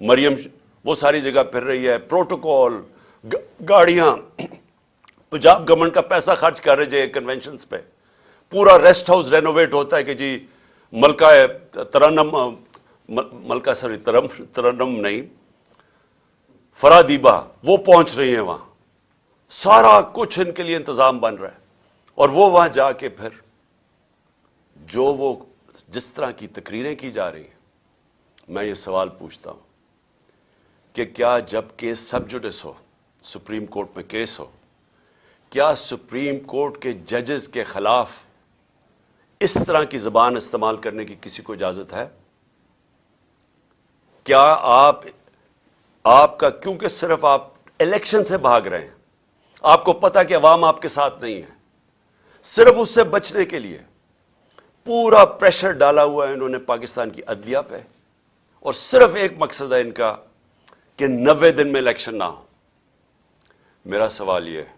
मरियम वो सारी जगह फिर रही है, प्रोटोकॉल, गाड़ियां, पंजाब गवर्नमेंट का पैसा खर्च कर रहे हैं कन्वेंशंस पे, पूरा रेस्ट हाउस रेनोवेट होता है कि जी मलका तरन्नम, मलका सॉरी तरन्नम नहीं, फरादीबा वो पहुंच रही है वहां, सारा कुछ इनके लिए इंतजाम बन रहा है। और वो वहां जाके फिर जो वो जिस तरह की तकरीरें की जा रही हैं, मैं ये सवाल पूछता हूं कि क्या जब केस सब जुडिस हो, सुप्रीम कोर्ट में केस हो, क्या सुप्रीम कोर्ट के जजेस के खिलाफ इस तरह की जबान इस्तेमाल करने की किसी को इजाजत है? क्या आपका, क्योंकि सिर्फ आप इलेक्शन से भाग रहे हैं, आपको पता कि अवाम आपके साथ नहीं है, सिर्फ उससे बचने के लिए पूरा प्रेशर डाला हुआ है इन्होंने पाकिस्तान की अदलिया पे, और सिर्फ एक मकसद है इनका कि 90 दिन में इलेक्शन ना हो। मेरा सवाल यह है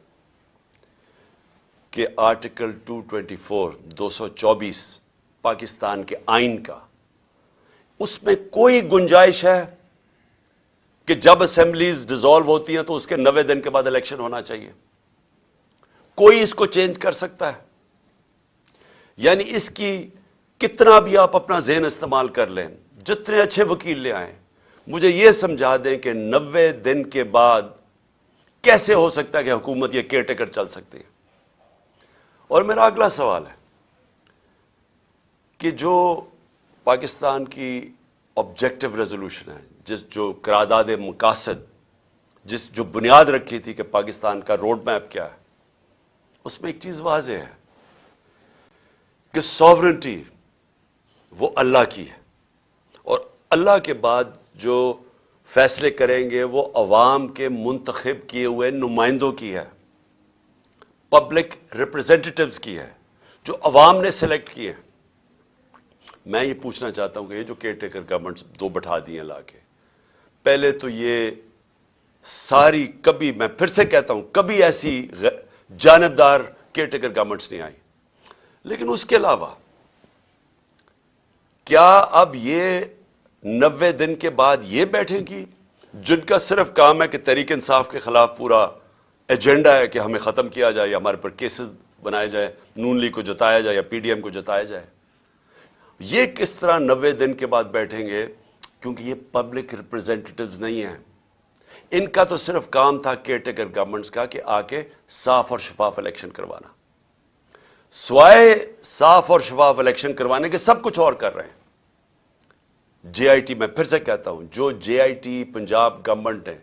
कि आर्टिकल 224 पाकिस्तान के आइन का, उसमें कोई गुंजाइश है कि जब असेंबलीज डिसॉल्व होती हैं तो उसके 90 दिन के बाद इलेक्शन होना चाहिए? कोई इसको चेंज कर सकता है? यानी इसकी कितना भी आप अपना ज़हन इस्तेमाल कर लें, जितने अच्छे वकील ले आए, मुझे यह समझा दें कि 90 दिन के बाद कैसे हो सकता है कि हुकूमत यह केयरटेकर चल सकती है। और मेरा अगला सवाल है कि जो पाकिस्तान की ऑब्जेक्टिव रेजोल्यूशन है, जो करारदाद मकासद, जो बुनियाद रखी थी कि पाकिस्तान का रोड मैप क्या है, उसमें एक चीज वाज़ेह है कि सॉवरेनिटी वो अल्लाह की है, और अल्लाह के बाद जो फैसले करेंगे वो अवाम के मुंतखब किए हुए नुमाइंदों की है, पब्लिक रिप्रेजेंटेटिव्स की है, जो अवाम ने सेलेक्ट किए। मैं ये पूछना चाहता हूं कि ये जो केयरटेकर गवर्नमेंट्स दो बैठा दिए लाके, पहले तो ये सारी, कभी, मैं फिर से कहता हूं, कभी ऐसी जानबदार केयरटेकर गवर्नमेंट्स नहीं आई, लेकिन उसके अलावा क्या अब ये 90 दिन के बाद ये बैठेंगी जिनका सिर्फ काम है कि तहरीक इंसाफ के खिलाफ पूरा एजेंडा है कि हमें खत्म किया जाए या हमारे पर केसेस बनाए जाए, नून लीग को जताया जाए या पीडीएम को जताया जाए? ये किस तरह 90 दिन के बाद बैठेंगे? क्योंकि ये पब्लिक रिप्रेजेंटेटिव्स नहीं हैं, इनका तो सिर्फ काम था केयरटेकर गवर्नमेंट्स का कि आके साफ और शफाफ इलेक्शन करवाना। स्वाय साफ और शफाफ इलेक्शन करवाने के सब कुछ और कर रहे हैं। जेआईटी, मैं फिर से कहता हूं, जो जेआईटी पंजाब गवर्नमेंट ने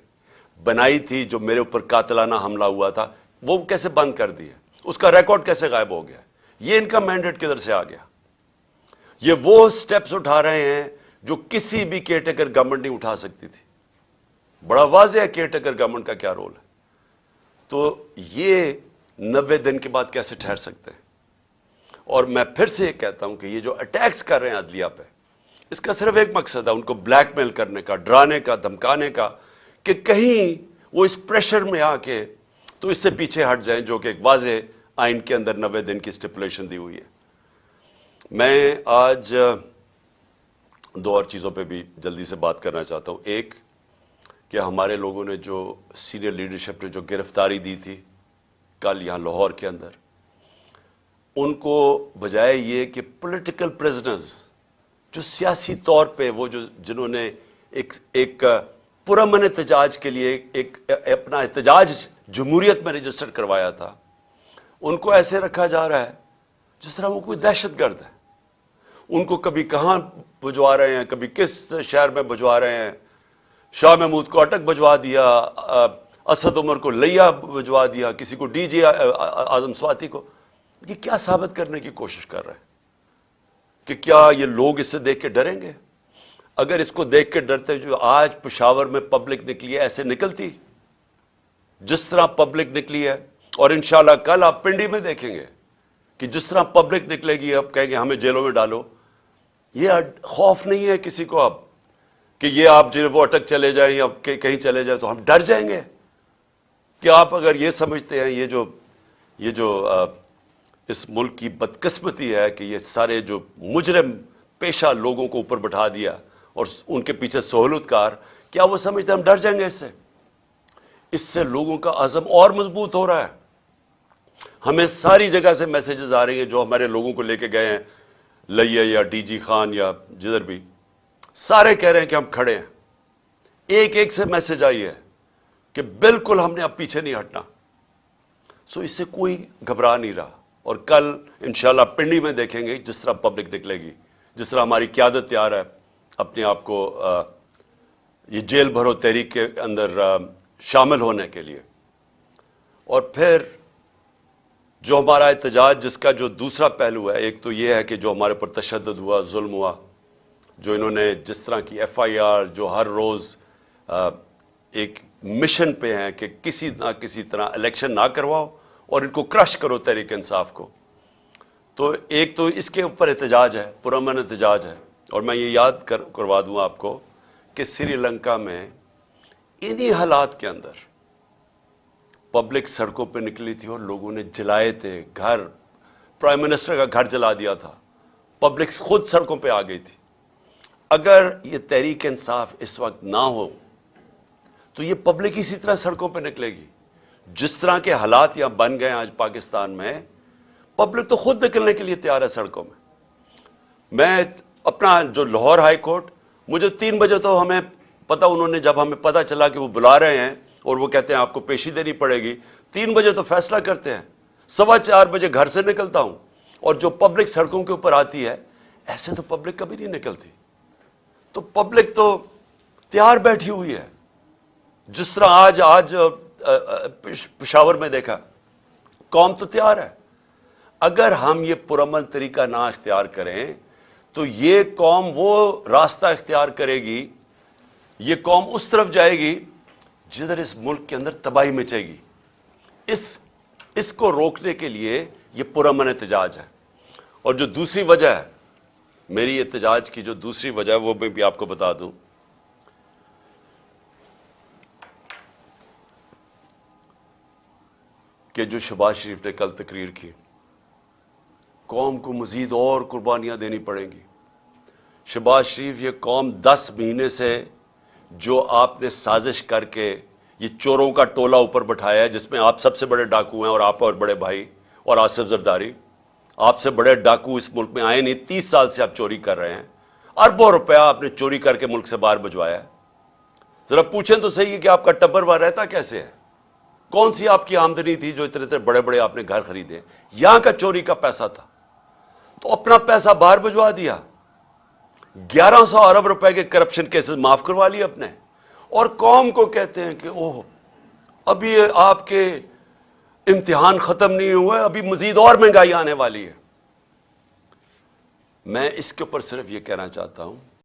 बनाई थी, जो मेरे ऊपर कातिलाना हमला हुआ था, वो कैसे बंद कर दी है? उसका रिकॉर्ड कैसे गायब हो गया? ये इनका मैंडेट किधर से आ गया? ये वो स्टेप्स उठा रहे हैं जो किसी भी केयरटेकर गवर्नमेंट नहीं उठा सकती थी। बड़ा वाज़ेह है केयरटेकर गवर्नमेंट का क्या रोल है। तो ये 90 दिन के बाद कैसे ठहर सकते हैं? और मैं फिर से कहता हूं कि ये जो अटैक्स कर रहे हैं अदलिया पे, इसका सिर्फ एक मकसद है, उनको ब्लैकमेल करने का, डराने का, धमकाने का, कि कहीं वो इस प्रेशर में आके तो इससे पीछे हट जाएं, जो कि एक वाज़ेह आइन के अंदर 90 दिन की स्टिपुलेशन दी हुई है। मैं आज दो और चीजों पे भी जल्दी से बात करना चाहता हूं। एक, कि हमारे लोगों ने जो सीनियर लीडरशिप ने जो गिरफ्तारी दी थी कल यहां लाहौर के अंदर, उनको बजाय ये कि पॉलिटिकल प्रिजनर्स, जो सियासी तौर पे वो जो जिन्होंने एक पुरअमन एहतजाज के लिए एक अपना एहतजाज जमहूरियत में रजिस्टर करवाया था, उनको ऐसे रखा जा रहा है जिस तरह वो कोई दहशतगर्द है। उनको कभी कहां भिजवा रहे हैं, कभी किस शहर में भिजवा रहे हैं। शाह महमूद को अटक भिजवा दिया, असद उमर को लिया भिजवा दिया, किसी को डीजे आजम स्वाति को। ये क्या साबित करने की कोशिश कर रहे हैं कि क्या ये लोग इससे देख के डरेंगे? अगर इसको देख के डरते, जो आज पेशावर में पब्लिक निकली है, ऐसे निकलती जिस तरह पब्लिक निकली है। और इंशाल्लाह कल आप पिंडी में देखेंगे कि जिस तरह पब्लिक निकलेगी, अब कहेंगे हमें जेलों में डालो। ये खौफ नहीं है किसी को अब कि ये आप जो वो अटक चले जाएं या कहीं चले जाए तो हम डर जाएंगे। कि आप अगर ये समझते हैं ये जो इस मुल्क की बदकिस्मती है कि ये सारे जो मुजरिम पेशा लोगों को ऊपर बैठा दिया और उनके पीछे सहूलतकार, کیا وہ سمجھتے ہم ڈر جائیں گے اس سے لوگوں کا عزم اور مضبوط ہو رہا ہے. ہمیں ساری جگہ سے میسیجز آ رہی ہیں جو ہمارے لوگوں کو لے کے گئے ہیں لئیے یا ڈی جی خان یا جدھر بھی, سارے کہہ رہے ہیں کہ ہم کھڑے ہیں. ایک ایک سے میسج آئی ہے کہ بالکل ہم نے اب پیچھے نہیں ہٹنا. سو اس سے کوئی گھبرا نہیں رہا. اور کل انشاءاللہ پنڈی میں دیکھیں گے جس طرح پبلک نکلے گی, جس طرح ہماری قیادت تیار ہے اپنے آپ کو یہ جیل بھرو تحریک کے اندر شامل ہونے کے لیے. اور پھر جو ہمارا احتجاج جس کا جو دوسرا پہلو ہے, ایک تو یہ ہے کہ جو ہمارے پر تشدد ہوا, ظلم ہوا, جو انہوں نے جس طرح کی ایف آئی آر جو ہر روز ایک مشن پہ ہیں کہ کسی نہ کسی طرح الیکشن نہ کرواؤ اور ان کو کرش کرو تحریک انصاف کو. تو ایک تو اس کے اوپر احتجاج ہے, پرامن احتجاج ہے. اور میں یہ یاد کروا دوں آپ کو کہ سری لنکا میں انہی حالات کے اندر پبلک سڑکوں پہ نکلی تھی اور لوگوں نے جلائے تھے گھر, پرائم منسٹر کا گھر جلا دیا تھا, پبلک خود سڑکوں پہ آ گئی تھی. اگر یہ تحریک انصاف اس وقت نہ ہو تو یہ پبلک اسی طرح سڑکوں پہ نکلے گی. جس طرح کے حالات یہاں بن گئے آج پاکستان میں, پبلک تو خود نکلنے کے لیے تیار ہے سڑکوں میں. میں اپنا جو لاہور ہائی کورٹ, مجھے 3 بجے تو ہمیں پتا, انہوں نے جب ہمیں پتا چلا کہ وہ بلا رہے ہیں اور وہ کہتے ہیں آپ کو پیشی دینی پڑے گی, 3 بجے تو فیصلہ کرتے ہیں. 4:15 بجے گھر سے نکلتا ہوں اور جو پبلک سڑکوں کے اوپر آتی ہے, ایسے تو پبلک کبھی نہیں نکلتی. تو پبلک تو تیار بیٹھی ہوئی ہے. جس طرح آج پشاور میں دیکھا, قوم تو تیار ہے. اگر ہم یہ پرامن طریقہ نہ اختیار کریں تو یہ قوم وہ راستہ اختیار کرے گی, یہ قوم اس طرف جائے گی جدھر اس ملک کے اندر تباہی مچے گی. اس کو روکنے کے لیے یہ پرامن احتجاج ہے. اور جو دوسری وجہ ہے میری احتجاج کی, جو دوسری وجہ ہے وہ میں بھی آپ کو بتا دوں کہ جو شہباز شریف نے کل تقریر کی, قوم کو مزید اور قربانیاں دینی پڑیں گی. شہباز شریف, یہ قوم 10 مہینے سے جو آپ نے سازش کر کے یہ چوروں کا ٹولہ اوپر بٹھایا ہے, جس میں آپ سب سے بڑے ڈاکو ہیں اور آپ اور بڑے بھائی اور آصف زرداری, آپ سے بڑے ڈاکو اس ملک میں آئے نہیں. 30 سال سے آپ چوری کر رہے ہیں, اربوں روپیہ آپ نے چوری کر کے ملک سے باہر بھجوایا ہے. ذرا پوچھیں تو صحیح کہ آپ کا ٹبر وہاں رہتا کیسے ہے؟ کون سی آپ کی آمدنی تھی جو اتنے بڑے بڑے آپ نے گھر خریدے؟ یہاں کا چوری کا پیسہ تھا, تو اپنا پیسہ باہر بھجوا دیا. 1100 ارب روپے کے کرپشن کیسز معاف کروا لیے اپنے, اور قوم کو کہتے ہیں کہ اوہ ابھی آپ کے امتحان ختم نہیں ہوئے, ابھی مزید اور مہنگائی آنے والی ہے. میں اس کے اوپر صرف یہ کہنا چاہتا ہوں